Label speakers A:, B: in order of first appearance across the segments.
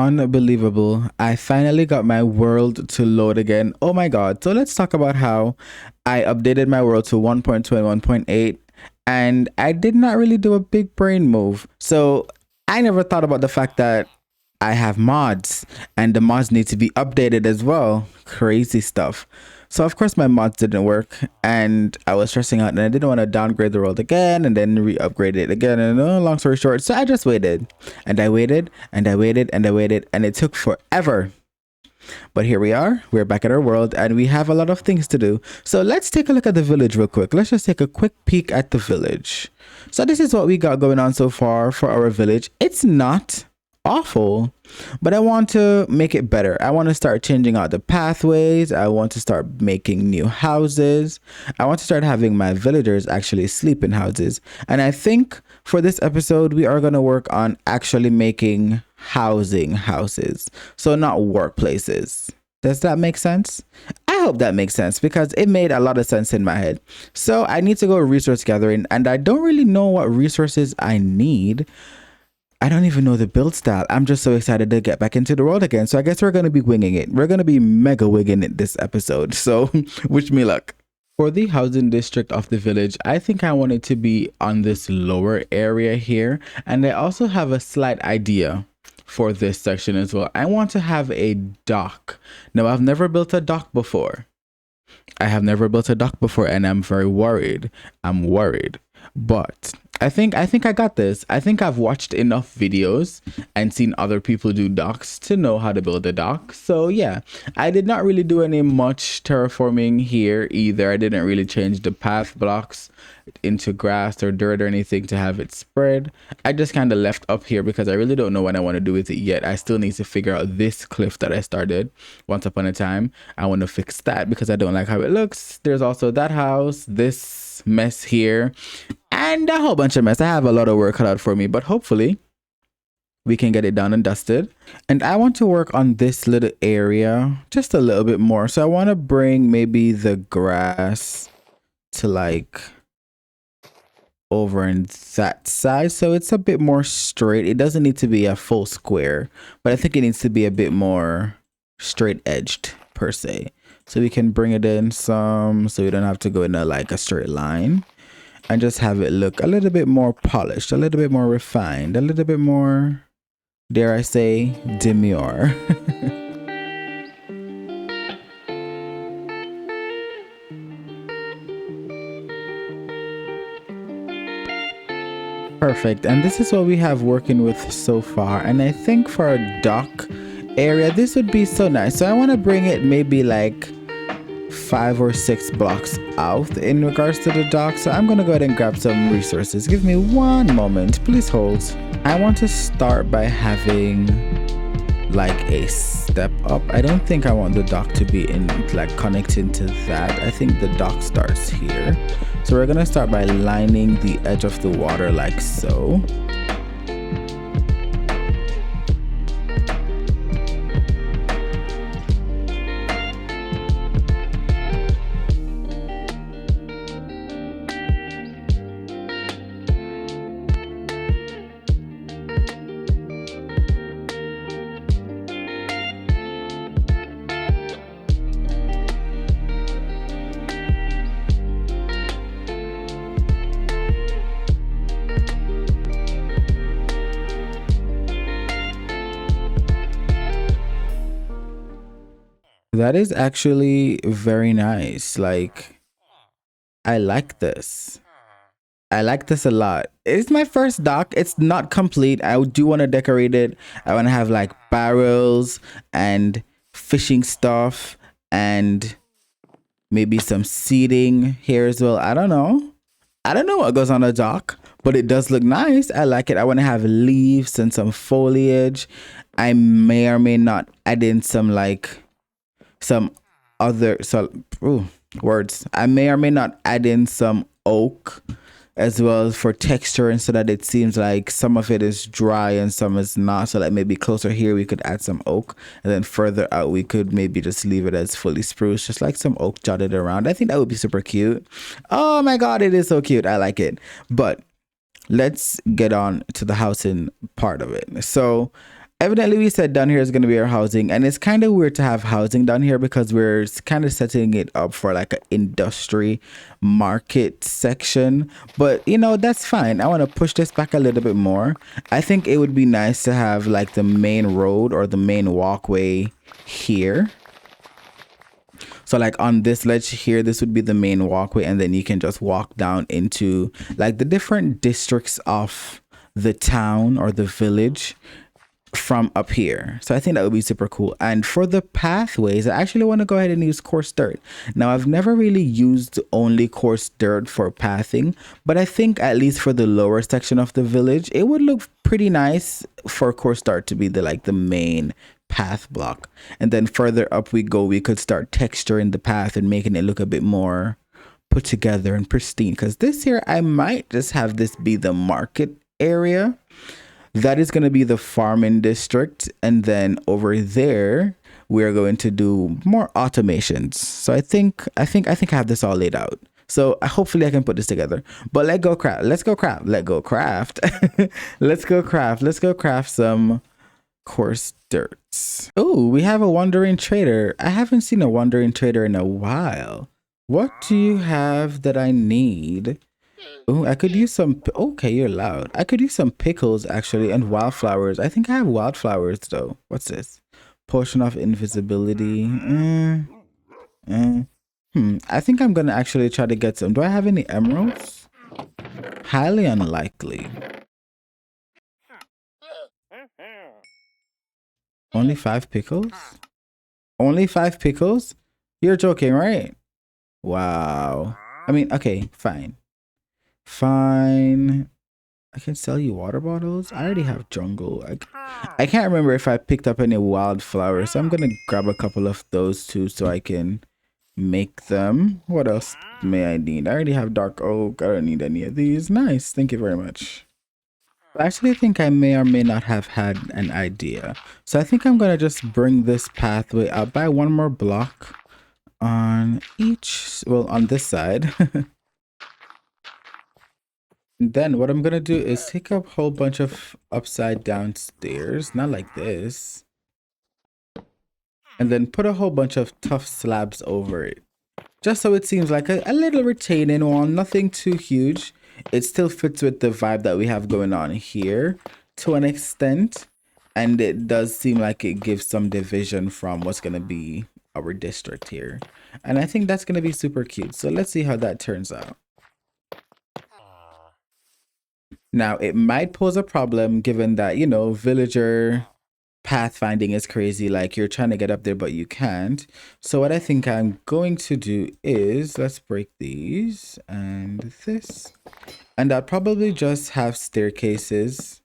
A: unbelievable. I finally got my world to load again. Oh my god. So let's talk about how I updated my world to 1.2 and 1.8, and I did not really do a big brain move. So I never thought about the fact that I have mods and the mods need to be updated as well. Crazy stuff. So of course my mods didn't work and I was stressing out and I didn't want to downgrade the world again and then re-upgrade it again, and long story short, so I just waited and I waited and I waited and I waited and it took forever. But here we are, we're back at our world and we have a lot of things to do. So let's take a look at the village real quick. Let's just take a quick peek at the village. So this is what we got going on so far for our village. It's not awful, but I want to make it better. I want to start changing out the pathways. I want to start making new houses. I want to start having my villagers actually sleep in houses. And I think for this episode, we are going to work on actually making houses. So not workplaces. Does that make sense? I hope that makes sense because it made a lot of sense in my head. So I need to go resource gathering and I don't really know what resources I need. I don't even know the build style. I'm just so excited to get back into the world again. So I guess we're going to be winging it. We're going to be mega winging it this episode. So wish me luck. For the housing district of the village, I think I want it to be on this lower area here. And I also have a slight idea for this section as well. I want to have a dock. Now, I've never built a dock before. And I'm very worried. I'm worried. But I think I got this. I think I've watched enough videos and seen other people do docks to know how to build a dock. So yeah, I did not really do any much terraforming here either. I didn't really change the path blocks into grass or dirt or anything to have it spread. I just kind of left up here because I really don't know what I want to do with it yet. I still need to figure out this cliff that I started once upon a time. I want to fix that because I don't like how it looks. There's also that house, this mess here, and a whole bunch of mess. I have a lot of work cut out for me, but hopefully we can get it done and dusted. And I want to work on this little area just a little bit more. So I want to bring maybe the grass to like over in that side, so it's a bit more straight. It doesn't need to be a full square, but I think it needs to be a bit more straight edged per se. So we can bring it in some, so we don't have to go in like a straight line, and just have it look a little bit more polished, a little bit more refined, a little bit more, dare I say, demure. Perfect. And this is what we have working with so far. And I think for a dock area, this would be so nice. So I want to bring it maybe like 5 or 6 blocks out in regards to the dock. So I'm going to go ahead and grab some resources. Give me one moment. Please hold. I want to start by having like a step up. I don't think I want the dock to be in like connecting to that. I think the dock starts here. So we're gonna start by lining the edge of the water like so. That is actually very nice. Like, I like this. I like this a lot. It's my first dock. It's not complete. I do want to decorate it. I want to have like barrels and fishing stuff and maybe some seating here as well. I don't know. I don't know what goes on a dock, but it does look nice. I like it. I want to have leaves and some foliage. I may or may not add in some like some other words. I may or may not add in some oak as well for texture, and so that it seems like some of it is dry and some is not. So like maybe closer here we could add some oak, and then further out we could maybe just leave it as fully spruce, just like some oak jotted around. I think that would be super cute. Oh my god, it is so cute. I like it. But let's get on to the housing part of it. So evidently we said down here is going to be our housing, and it's kind of weird to have housing down here because we're kind of setting it up for like an industry market section. But you know, that's fine. I want to push this back a little bit more. I think it would be nice to have like the main road or the main walkway here. So like on this ledge here, this would be the main walkway, and then you can just walk down into like the different districts of the town or the village from up here. So I think that would be super cool. And for the pathways, I actually want to go ahead and use coarse dirt. Now I've never really used only coarse dirt for pathing, but I think at least for the lower section of the village, it would look pretty nice for coarse dirt to be the main path block. And then further up we go, we could start texturing the path and making it look a bit more put together and pristine. Because this here, I might just have this be the market area. That is going to be the farming district, and then over there we are going to do more automations. So I think I have this all laid out. So hopefully I can put this together. But let's go craft. Let's go craft. Let's go craft some coarse dirts. Oh, we have a wandering trader. I haven't seen a wandering trader in a while. What do you have that I need? Oh, I could use some. Okay, you're loud. I could use some pickles actually and wildflowers. I think I have wildflowers though. What's this? Potion of invisibility. I think I'm gonna actually try to get some. Do I have any emeralds? Highly unlikely. Only 5 pickles? Only 5 pickles? You're joking, right? Wow. I mean, okay, fine. Fine. I can sell you water bottles. I already have jungle. I can't remember if I picked up any wildflowers, so I'm gonna grab a couple of those too so I can make them. What else may I need? I already have dark oak. I don't need any of these. Nice. Thank you very much. I actually think I may or may not have had an idea. So I think I'm gonna just bring this pathway up by 1 more block on each, well, on this side. Then what I'm gonna do is take up a whole bunch of upside down stairs, not like this, and then put a whole bunch of tough slabs over it, just so it seems like a little retaining wall, nothing too huge. It still fits with the vibe that we have going on here to an extent, and it does seem like it gives some division from what's gonna be our district here, and I think that's gonna be super cute. So let's see how that turns out. Now, it might pose a problem given that, you know, villager pathfinding is crazy. Like, you're trying to get up there, but you can't. So what I think I'm going to do is, let's break these and this. And I'll probably just have staircases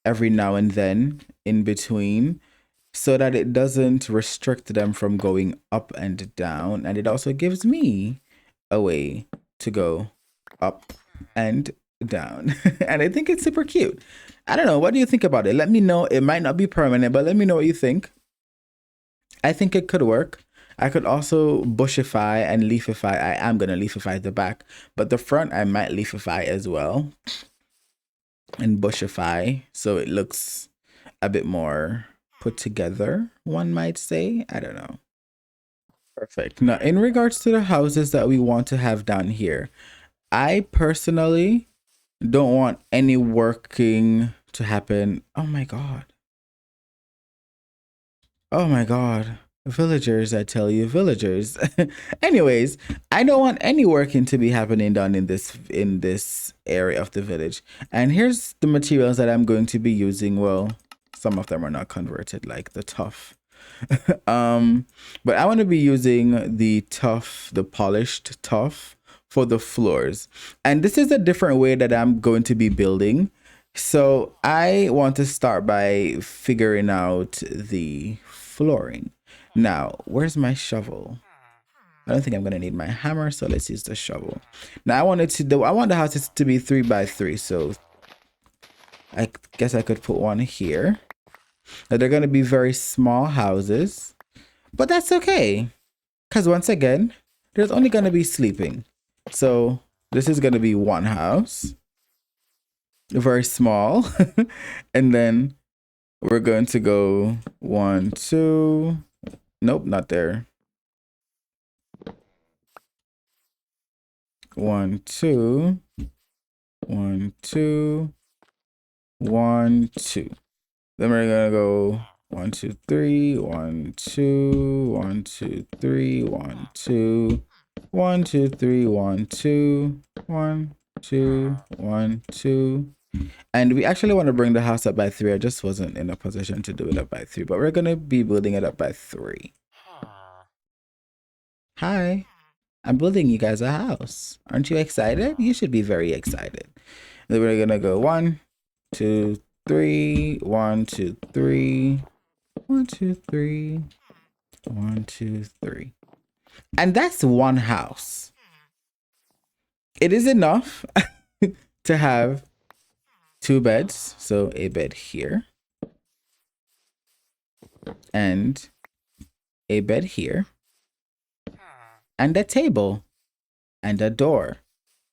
A: every now and then in between so that it doesn't restrict them from going up and down. And it also gives me a way to go up and down. And I think it's super cute. I don't know, what do you think about it? Let me know. It might not be permanent, but let me know what you think. I think it could work. I could also bushify and leafify. I am gonna leafify the back, but the front I might leafify as well and bushify so it looks a bit more put together, one might say. I don't know. Perfect. Now, in regards to the houses that we want to have down here, I personally don't want any working to happen. Oh my god. Oh my god. Villagers, I tell you, villagers. Anyways, I don't want any working to be happening down in this area of the village. And here's the materials that I'm going to be using. Well, some of them are not converted, like the tough. But I want to be using the polished tough for the floors, and this is a different way that I'm going to be building. So I want to start by figuring out the flooring. Now, where's my shovel? I don't think I'm gonna need my hammer, so let's use the shovel. Now I want the houses to be 3 by 3, so I guess I could put one here. Now they're gonna be very small houses, but that's okay, because once again, there's only gonna be sleeping. So this is going to be one house, very small. And then We're going to go 1, 2. Nope, not there. 1, 2. 1, 2. 1, 2. Then we're gonna go 1, 2, 3. 1, 2. 1, 2, 3. 1, 2. 1, 2, 3. 1, 2. 1, 2. 1, 2. And we actually want to bring the house up by 3. I just wasn't in a position to do it up by 3, but we're gonna be building it up by 3. Hi, I'm building you guys a house. Aren't you excited? You should be very excited. Then we're gonna go 1, 2, 3. 1, 2, 3. 1, 2, 3. 1, 2, 3. And that's one house. It is enough to have 2 beds. So a bed here and a bed here and a table and a door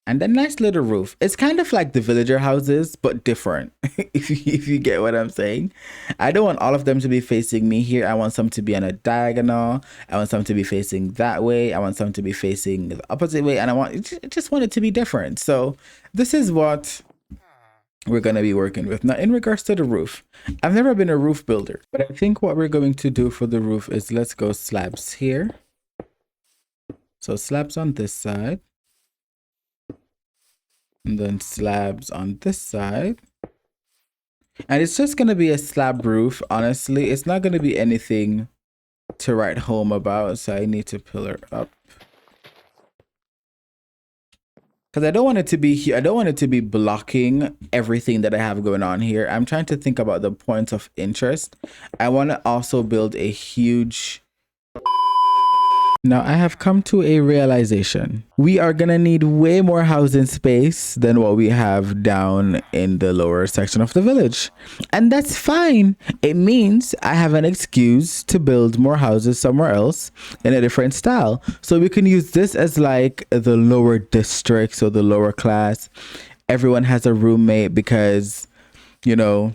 A: and a nice little roof. It's kind of like the villager houses, but different. if you get what I'm saying. I don't want all of them to be facing me here. I want some to be on a diagonal. I want some to be facing that way. I want some to be facing the opposite way. And I just want it to be different. So this is what we're going to be working with. Now, in regards to the roof, I've never been a roof builder, but I think what we're going to do for the roof is let's go slabs here. So slabs on this side. And then slabs on this side. And it's just going to be a slab roof, honestly. It's not going to be anything to write home about. So I need to pillar up. Because I don't want it to be here. I don't want it to be blocking everything that I have going on here. I'm trying to think about the points of interest. I want to also build a huge... Now I have come to a realization. We are gonna need way more housing space than what we have down in the lower section of the village. And that's fine. It means I have an excuse to build more houses somewhere else in a different style. So we can use this as like the lower district, so the lower class. Everyone has a roommate because, you know,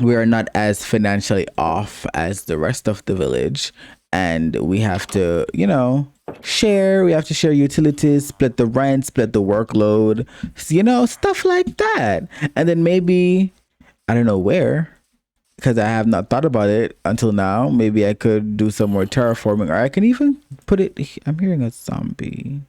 A: we are not as financially off as the rest of the village. And we have to, you know, share. We have to share utilities, split the rent, split the workload, you know, stuff like that. And then maybe, I don't know where, because I have not thought about it until now. Maybe I could do some more terraforming, or I can even put it. I'm hearing a zombie.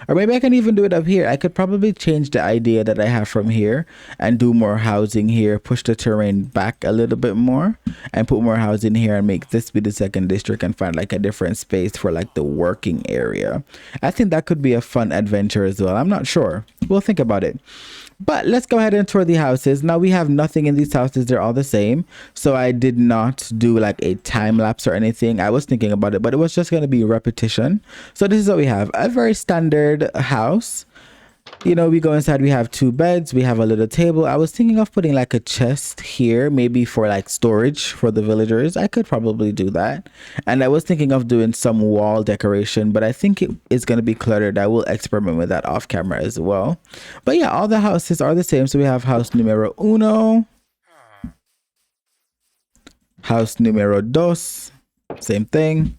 A: Or maybe I can even do it up here. I could probably change the idea that I have from here and do more housing here, push the terrain back a little bit more and put more housing here and make this be the second district and find like a different space for like the working area. I think that could be a fun adventure as well. I'm not sure. We'll think about it. But let's go ahead and tour the houses. Now we have nothing in these houses. They're all the same. So I did not do like a time lapse or anything. I was thinking about it, but it was just going to be repetition. So this is what we have. A very standard house. You know, we go inside, we have 2 beds, we have a little table. I was thinking of putting like a chest here, maybe for like storage for the villagers. I could probably do that. And I was thinking of doing some wall decoration, but I think it is going to be cluttered. I will experiment with that off camera as well. But yeah, all the houses are the same. So we have house numero uno, house numero dos, same thing,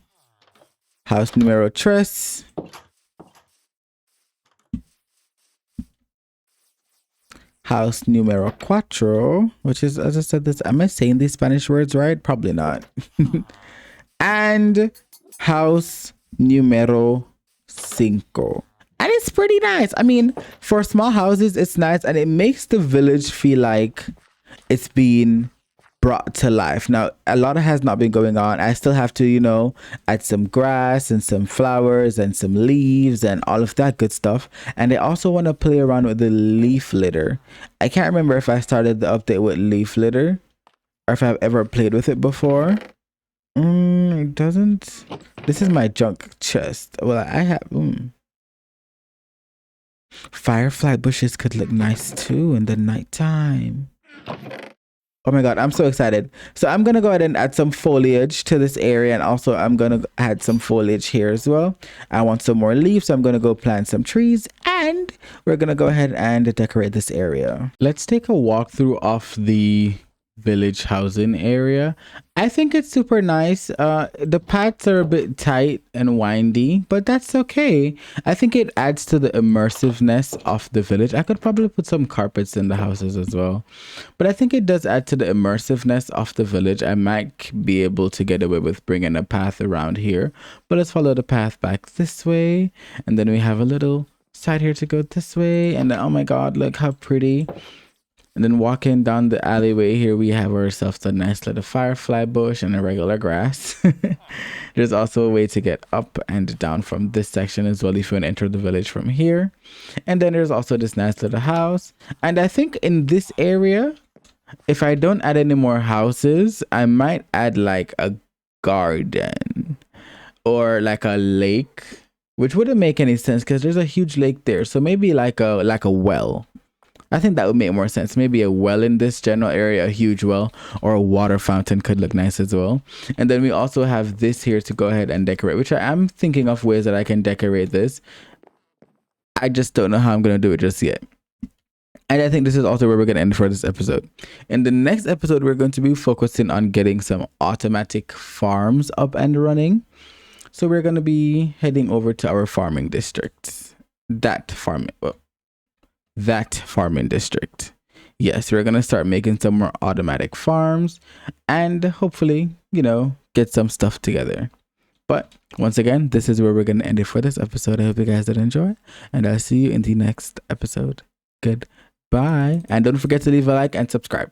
A: house numero tres, house numero cuatro, which is, as I said, this, am I saying these Spanish words right? Probably not. And house numero cinco. And it's pretty nice. I mean, for small houses, it's nice and it makes the village feel like it's been brought to life. Now, a lot has not been going on. I still have to, you know, add some grass and some flowers and some leaves and all of that good stuff. And I also want to play around with the leaf litter. I can't remember if I started the update with leaf litter or if I've ever played with it before. It doesn't. This is my junk chest. Well, I have. Firefly bushes could look nice too in the nighttime. Oh my god, I'm so excited. So I'm going to go ahead and add some foliage to this area. And also I'm going to add some foliage here as well. I want some more leaves. So I'm going to go plant some trees. And we're going to go ahead and decorate this area. Let's take a walkthrough of the village housing area. I think it's super nice. The paths are a bit tight and windy, but that's okay. I think it adds to the immersiveness of the village. I could probably put some carpets in the houses as well, but I think it does add to the immersiveness of the village. I might be able to get away with bringing a path around here, but let's follow the path back this way, and then we have a little side here to go this way, and then, oh my god, look how pretty. And then walking down the alleyway here, we have ourselves a nice little firefly bush and a regular grass. There's also a way to get up and down from this section as well if you want to enter the village from here. And then there's also this nice little house. And I think in this area, if I don't add any more houses, I might add like a garden or like a lake, which wouldn't make any sense because there's a huge lake there. So maybe like a well. I think that would make more sense. Maybe a well in this general area, a huge well, or a water fountain could look nice as well. And then we also have this here to go ahead and decorate, which I am thinking of ways that I can decorate this. I just don't know how I'm going to do it just yet. And I think this is also where we're going to end for this episode. In the next episode, we're going to be focusing on getting some automatic farms up and running. So we're going to be heading over to our farming district. That farming district. Yes, we're going to start making some more automatic farms and hopefully, get some stuff together. But once again, this is where we're going to end it for this episode. I hope you guys did enjoy, and I'll see you in the next episode. Goodbye. And don't forget to leave a like and subscribe.